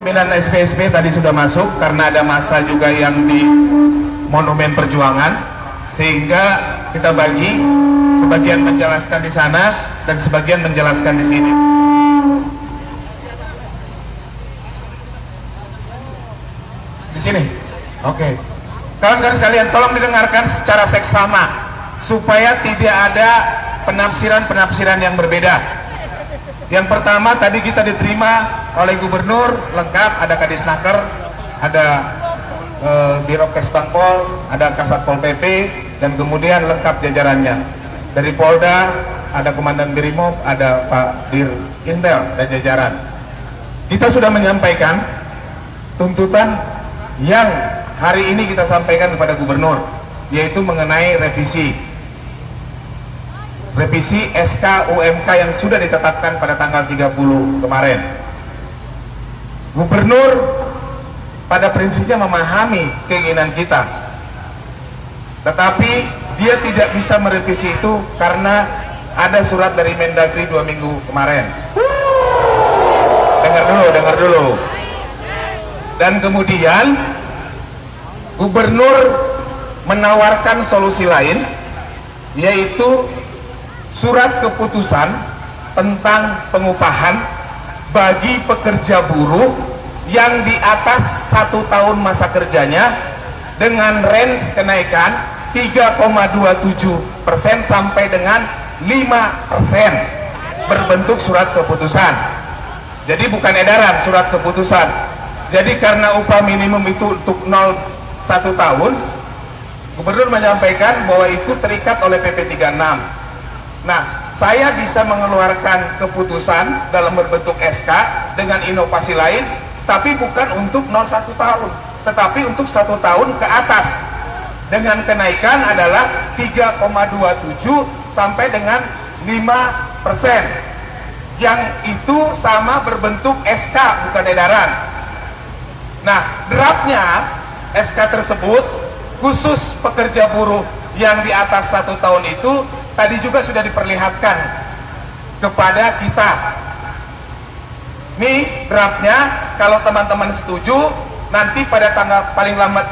Pimpinan SPSP tadi sudah masuk karena ada masa juga yang di Monumen Perjuangan, sehingga kita bagi sebagian menjelaskan di sana dan sebagian menjelaskan di sini. Di sini, oke. Kawan-kawan sekalian, tolong didengarkan secara seksama supaya tidak ada penafsiran-penafsiran yang berbeda. Yang pertama, tadi kita diterima oleh gubernur lengkap, ada Kadisnaker, ada Biro Kesbangpol, ada Kasatpol PP, dan kemudian lengkap jajarannya. Dari Polda ada Komandan Brimob, ada Pak Dir Intel dan jajaran. Kita sudah menyampaikan tuntutan yang hari ini kita sampaikan kepada gubernur, yaitu mengenai revisi SK UMK yang sudah ditetapkan pada tanggal 30 kemarin. Gubernur pada prinsipnya memahami keinginan kita, tetapi dia tidak bisa merevisi itu karena ada surat dari Mendagri 2 minggu kemarin. Dengar dulu. Dan kemudian gubernur menawarkan solusi lain, yaitu surat keputusan tentang pengupahan bagi pekerja buruh yang di atas 1 tahun masa kerjanya dengan range kenaikan 3,27% sampai dengan 5% berbentuk surat keputusan. Jadi bukan edaran, surat keputusan. Jadi karena upah minimum itu untuk 1 tahun, gubernur menyampaikan bahwa itu terikat oleh PP 36. Nah, saya bisa mengeluarkan keputusan dalam berbentuk SK dengan inovasi lain, tapi bukan untuk 01 tahun, tetapi untuk 1 tahun ke atas, dengan kenaikan adalah 3,27 sampai dengan 5%, yang itu sama berbentuk SK, bukan edaran. Nah, draftnya SK tersebut khusus pekerja buruh yang di atas 1 tahun itu tadi juga sudah diperlihatkan kepada kita. Nih draftnya, kalau teman-teman setuju, nanti pada tanggal paling lambat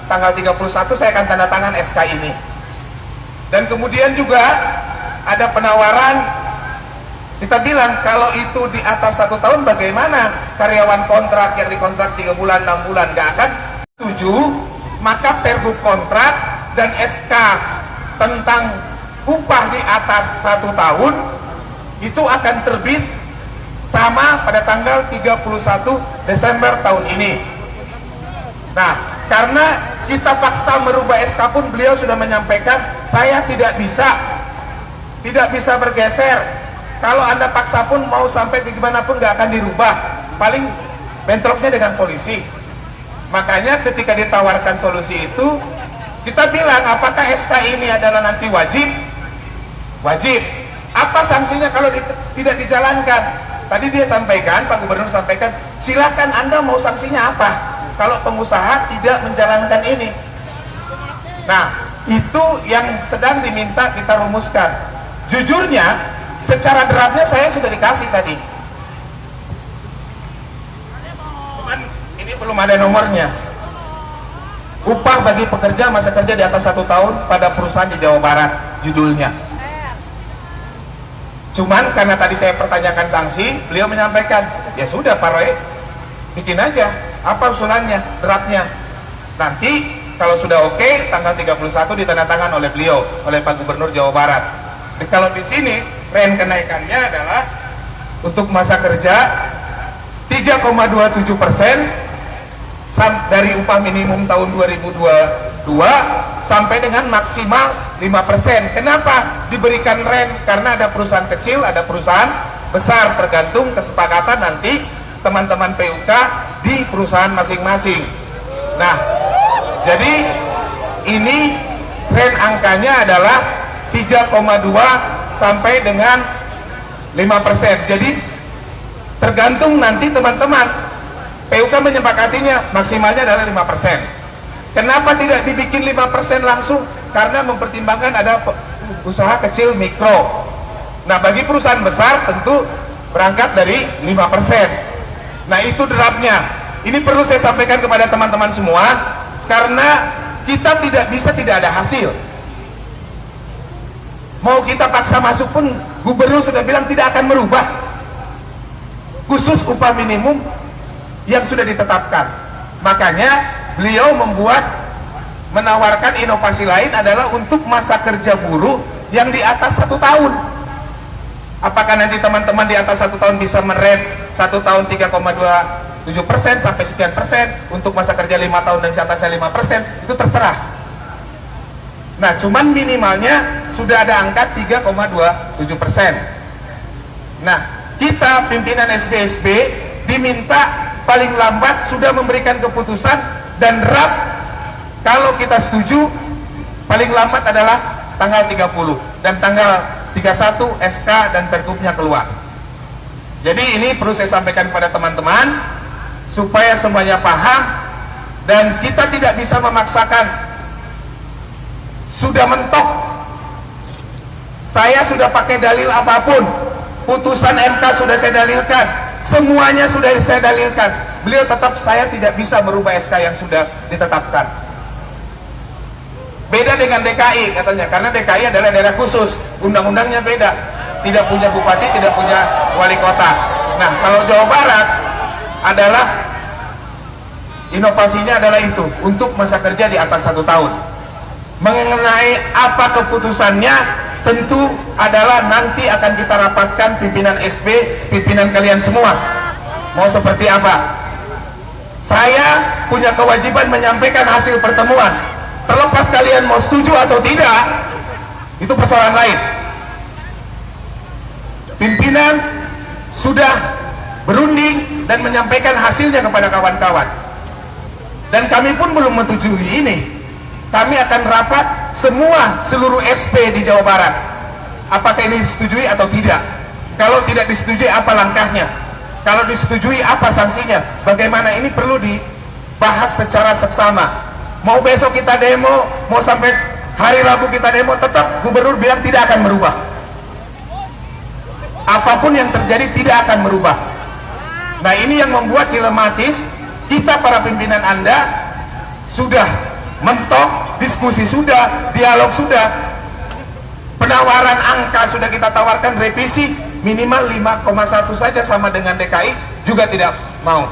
tanggal 31 saya akan tanda tangan SK ini. Dan kemudian juga ada penawaran, kita bilang kalau itu di atas 1 tahun bagaimana karyawan kontrak yang dikontrak 3 bulan, 6 bulan gak akan setuju, maka pergub kontrak dan SK tentang upah di atas 1 tahun itu akan terbit sama pada tanggal 31 Desember tahun ini. Nah, karena kita paksa merubah SK pun beliau sudah menyampaikan, saya tidak bisa bergeser. Kalau Anda paksa pun mau sampai bagaimanapun gak akan dirubah, paling bentroknya dengan polisi. Makanya ketika ditawarkan solusi itu, kita bilang apakah SK ini adalah nanti wajib? Wajib. Apa sanksinya kalau tidak dijalankan? Tadi dia sampaikan, Pak Gubernur sampaikan, silakan Anda mau sanksinya apa kalau pengusaha tidak menjalankan ini. Nah, itu yang sedang diminta kita rumuskan. Jujurnya, secara draftnya saya sudah dikasih tadi. Cuman ini belum ada nomornya. Upah bagi pekerja masa kerja di atas 1 tahun pada perusahaan di Jawa Barat, judulnya. Cuman karena tadi saya pertanyakan sanksi, beliau menyampaikan, ya sudah Pak Roy, bikin aja, apa usulannya, draftnya. Nanti kalau sudah oke, tanggal 31 ditandatangan oleh beliau, oleh Pak Gubernur Jawa Barat. Jadi, kalau di sini, range kenaikannya adalah untuk masa kerja 3,27% dari upah minimum tahun 2022 sampai dengan maksimal 5%. Kenapa diberikan rem? Karena ada perusahaan kecil, ada perusahaan besar, tergantung kesepakatan nanti teman-teman PUK di perusahaan masing-masing. Nah, jadi ini rem angkanya adalah 3,2 sampai dengan 5%. Jadi tergantung nanti teman-teman PUK menyepakatinya, maksimalnya adalah 5%. Kenapa tidak dibikin 5% langsung? Karena mempertimbangkan ada usaha kecil mikro. Nah, bagi perusahaan besar tentu berangkat dari 5%. Nah, itu draftnya. Ini perlu saya sampaikan kepada teman-teman semua, karena kita tidak bisa tidak ada hasil. Mau kita paksa masuk pun gubernur sudah bilang tidak akan merubah, khusus upah minimum yang sudah ditetapkan. Makanya beliau menawarkan inovasi lain adalah untuk masa kerja buruh yang di atas 1 tahun. Apakah nanti teman-teman di atas 1 tahun bisa merent 1 tahun 3,27% sampai sekian persen, untuk masa kerja 5 tahun dan di atasnya 5%, itu terserah. Nah, cuman minimalnya sudah ada angka 3,27%. Nah, kita pimpinan SBSB diminta paling lambat sudah memberikan keputusan dan draft. Kalau kita setuju, paling lambat adalah tanggal 30, dan tanggal 31 SK dan pergubnya keluar. Jadi ini perlu saya sampaikan kepada teman-teman supaya semuanya paham, dan kita tidak bisa memaksakan. Sudah mentok, saya sudah pakai dalil apapun, putusan MK sudah saya dalilkan, semuanya sudah saya dalilkan, beliau tetap saya tidak bisa merubah SK yang sudah ditetapkan. Beda dengan DKI katanya, karena DKI adalah daerah khusus, undang-undangnya beda, tidak punya bupati, tidak punya wali kota. Nah, kalau Jawa Barat adalah inovasinya adalah itu, untuk masa kerja di atas 1 tahun. Mengenai apa keputusannya tentu adalah nanti akan kita rapatkan pimpinan SB, pimpinan kalian semua. Mau seperti apa? Saya punya kewajiban menyampaikan hasil pertemuan. Terlepas kalian mau setuju atau tidak, itu persoalan lain. Pimpinan sudah berunding dan menyampaikan hasilnya kepada kawan-kawan, dan kami pun belum menyetujui ini. Kami akan rapat semua seluruh SP di Jawa Barat, apakah ini disetujui atau tidak. Kalau tidak disetujui, apa langkahnya? Kalau disetujui, apa sanksinya? Bagaimana? Ini perlu dibahas secara seksama. Mau besok kita demo, mau sampai hari Rabu kita demo, tetap gubernur bilang tidak akan merubah. Apapun yang terjadi tidak akan merubah. Nah, ini yang membuat dilematis. Kita para pimpinan Anda sudah mentok, diskusi sudah, dialog sudah, penawaran angka sudah kita tawarkan, revisi minimal 5,1 saja sama dengan DKI juga tidak mau.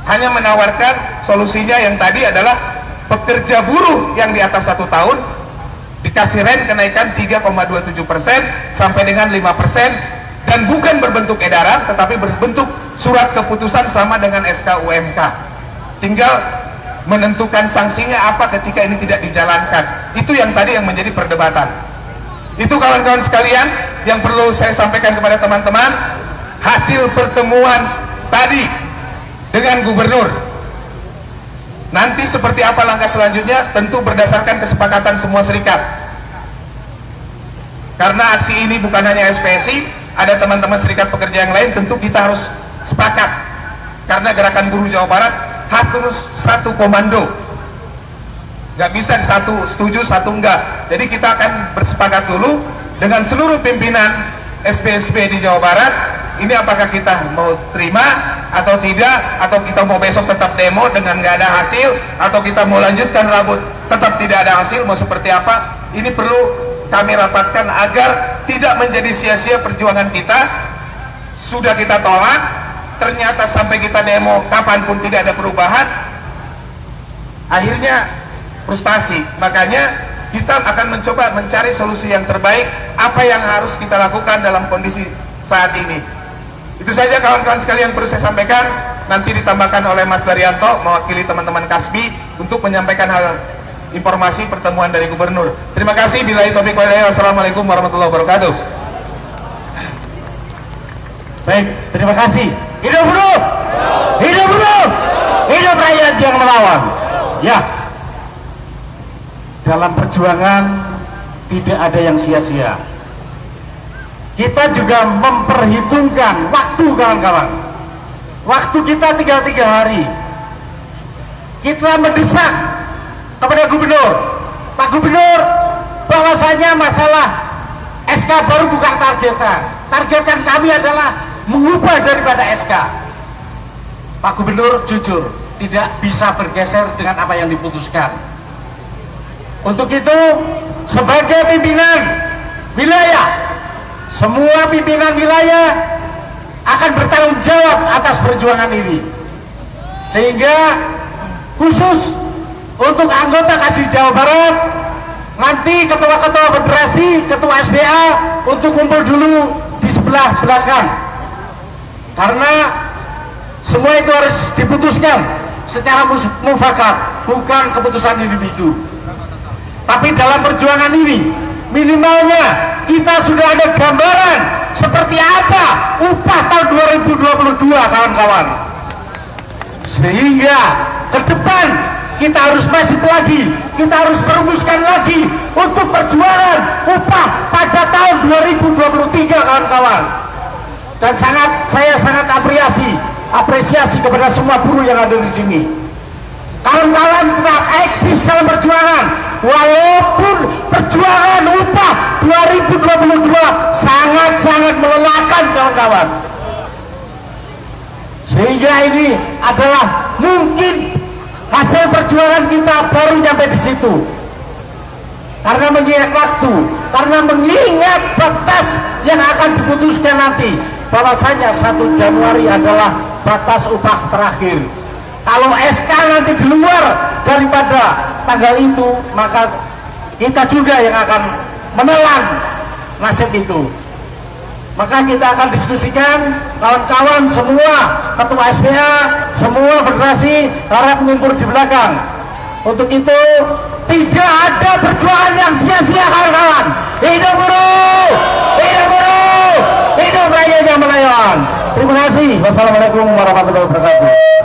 Hanya menawarkan solusinya yang tadi adalah pekerja buruh yang di atas 1 tahun dikasih rent kenaikan 3,27% sampai dengan 5%, dan bukan berbentuk edaran tetapi berbentuk surat keputusan sama dengan SK UMK. Tinggal menentukan sanksinya apa ketika ini tidak dijalankan. Itu yang tadi yang menjadi perdebatan. Itu kawan-kawan sekalian yang perlu saya sampaikan kepada teman-teman, hasil pertemuan tadi dengan gubernur. Nanti seperti apa langkah selanjutnya tentu berdasarkan kesepakatan semua serikat. Karena aksi ini bukan hanya SPSI, ada teman-teman serikat pekerja yang lain, tentu kita harus sepakat. Karena gerakan buruh Jawa Barat harus satu komando, nggak bisa satu setuju satu enggak. Jadi kita akan bersepakat dulu dengan seluruh pimpinan SPSB di Jawa Barat, ini apakah kita mau terima atau tidak, atau kita mau besok tetap demo dengan nggak ada hasil, atau kita mau lanjutkan rambut tetap tidak ada hasil, mau seperti apa. Ini perlu kami rapatkan agar tidak menjadi sia-sia perjuangan kita. Sudah kita tolak, ternyata sampai kita demo kapanpun tidak ada perubahan, akhirnya frustasi. Makanya kita akan mencoba mencari solusi yang terbaik, apa yang harus kita lakukan dalam kondisi saat ini. Itu saja kawan-kawan sekalian perlu saya sampaikan. Nanti ditambahkan oleh Mas Daryanto mewakili teman-teman Kasbi untuk menyampaikan hal informasi pertemuan dari gubernur. Terima kasih. Billahi taufiq wal hidayah. Wassalamualaikum warahmatullahi wabarakatuh. Baik, terima kasih. Hidup buruh! Hidup buruh! Hidup rakyat yang melawan. Ya, dalam perjuangan tidak ada yang sia-sia. Kita juga memperhitungkan waktu, kawan-kawan. Waktu kita tinggal 3 hari. Kita mendesak kepada gubernur, Pak Gubernur, bahwasanya masalah SK baru bukan targetan. Targetan kami adalah mengubah daripada SK. Pak Gubernur jujur tidak bisa bergeser dengan apa yang diputuskan. Untuk itu, sebagai pimpinan wilayah, semua pimpinan wilayah akan bertanggung jawab atas perjuangan ini. Sehingga khusus untuk anggota Kasih Jawa Barat, nanti ketua-ketua federasi, ketua SBA untuk kumpul dulu di sebelah belakang. Karena semua itu harus diputuskan secara mufakat, bukan keputusan individu. Tapi dalam perjuangan ini, minimalnya kita sudah ada gambaran seperti apa upah tahun 2022, kawan-kawan. Sehingga ke depan kita harus masif lagi, kita harus merumuskan lagi untuk perjuangan upah pada tahun 2023, kawan-kawan. Dan saya sangat apresiasi kepada semua buruh yang ada di sini. Kawan-kawan tetap eksis dalam perjuangan, walaupun perjuangan upah 2022 sangat-sangat melelahkan, kawan-kawan. Sehingga ini adalah mungkin hasil perjuangan kita baru sampai di situ. Karena mengingat waktu, karena mengingat batas yang akan diputuskan nanti, bahwasanya 1 Januari adalah batas upah terakhir. Kalau SK nanti di luar daripada tanggal itu, maka kita juga yang akan menelan nasib itu. Maka kita akan diskusikan, kawan-kawan semua, ketua SBA, semua federasi harap mengumpul di belakang. Untuk itu tidak ada perjuangan yang sia-sia, kawan-kawan. Hidup buruh, hidup buruh, hidup rakyat yang melawan. Terima kasih. Wassalamualaikum warahmatullahi wabarakatuh.